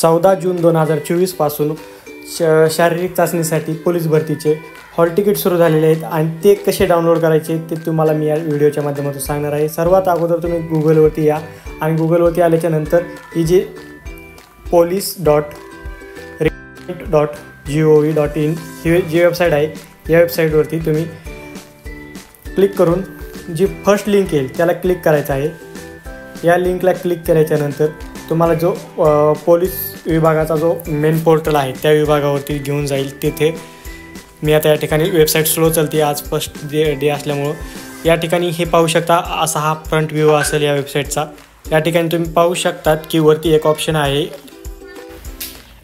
14 जून 2024 पासून शारीरिक चाचणीसाठी पोलीस भरतीचे हॉल तिकीट सुरू झालेले आहेत आणि ते कसे डाउनलोड करायचे ते तुम्हाला मी या व्हिडिओच्या माध्यमातून सांगणार आहे। सर्वात अगोदर तुम्ही गुगलवरती या आणि गुगलवरती आल्याच्यानंतर ही जी police.recruitment.gov.in ही जी वेबसाईट आहे या वेबसाईटवरती तुम्ही क्लिक करून जी फर्स्ट लिंक येईल त्याला क्लिक करायचं आहे। या लिंकला क्लिक केल्याच्यानंतर तुम्हाला जो पोलीस विभागाचा जो मेन पोर्टल आहे त्या विभागावरती घेऊन जाईल। तिथे मी आता या ठिकाणी वेबसाईट स्लो चालते, आज फर्स्ट डे असल्यामुळं या ठिकाणी हे पाहू शकता, असा हा फ्रंट व्ह्यू असेल या वेबसाईटचा। या ठिकाणी तुम्ही पाहू शकतात की वरती एक ऑप्शन आहे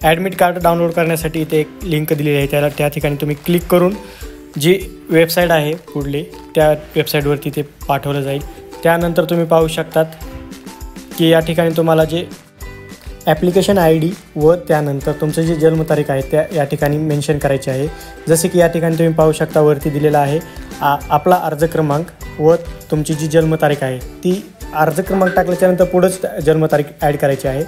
ॲडमिट कार्ड डाउनलोड करण्यासाठी, इथे एक लिंक दिलेली आहे त्या ठिकाणी तुम्ही क्लिक करून जी वेबसाईट आहे पुढले त्या वेबसाईटवरती ते पाठवलं जाईल। त्यानंतर तुम्ही पाहू शकतात की या ठिकाणी तुम्हाला जे ॲप्लिकेशन ID व त्यानंतर तुमचं जी जन्मतारीख आहे त्या या ठिकाणी मेन्शन करायची आहे। जसे की या ठिकाणी तुम्ही पाहू शकता वरती दिलेला आहे आपला अर्ज क्रमांक व तुमची जी जन्मतारीख आहे ती अर्ज क्रमांक टाकल्याच्यानंतर पुढेच जन्मतारीख ॲड करायची आहे।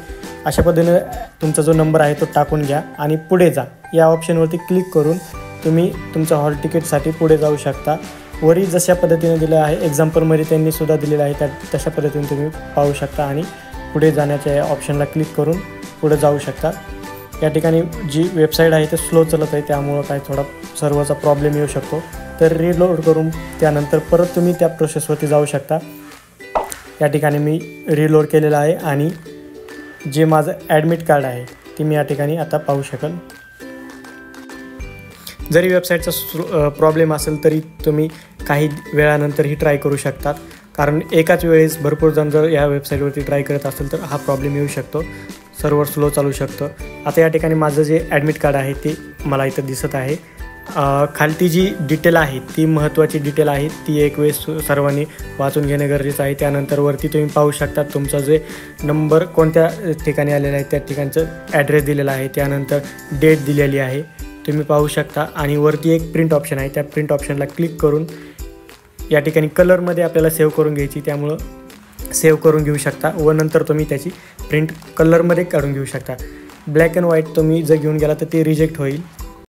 अशा पद्धतीने तुमचा जो नंबर आहे तो टाकून घ्या आणि पुढे जा या ऑप्शनवरती क्लिक करून तुम्ही तुमच्या हॉल तिकीटसाठी पुढे जाऊ शकता। वरी जशा पद्धतीने दिलं आहे एक्झाम्पलमध्ये त्यांनी सुद्धा दिलेलं आहे तशा पद्धतीने तुम्ही पाहू शकता आणि पुढे जाण्याच्या ऑप्शनला क्लिक करून पुढे जाऊ शकता। या ठिकाणी जी वेबसाईट आहे ते स्लो चालत आहे त्यामुळं काय थोडा सर्व्हरचा प्रॉब्लेम येऊ शकतो, तर रिलोड करून त्यानंतर परत तुम्ही त्या प्रोसेसवरती जाऊ शकता। या ठिकाणी मी रिलोड केलेलं आहे आणि जे माझं ॲडमिट कार्ड आहे ते मी या ठिकाणी आता पाहू शकाल। जरी वेबसाईटचा प्रॉब्लेम असेल तरी तुम्ही काही वेळानंतर ही ट्राय करू शकतात, कारण एकाच वेळेस भरपूर जण जर या वेबसाईटवरती ट्राय करत असेल तर हा प्रॉब्लेम येऊ शकतो, सर्व्हर स्लो चालू शकतं। आता या ठिकाणी माझं जे ॲडमिट कार्ड आहे ते मला इथं दिसत आहे। खालती जी डिटेल आहे ती महत्त्वाची डिटेल आहे, ती एक वेळेस सर्वांनी वाचून घेणं गरजेचं आहे। त्यानंतर वरती तुम्ही पाहू शकता तुमचा जे नंबर कोणत्या ठिकाणी आलेला आहे त्या ठिकाणचं ॲड्रेस दिलेला आहे, त्यानंतर डेट दिलेली आहे तुम्ही पाहू शकता आणि वरती एक प्रिंट ऑप्शन आहे, त्या प्रिंट ऑप्शनला क्लिक करून या ठिकाणी कलरमध्ये आपल्याला सेव्ह करून घ्यायची, त्यामुळं सेव्ह करून घेऊ शकता व नंतर तुम्ही त्याची प्रिंट कलरमध्ये काढून घेऊ शकता। ब्लॅक अँड व्हाईट तुम्ही जर घेऊन गेला तर ते रिजेक्ट होईल,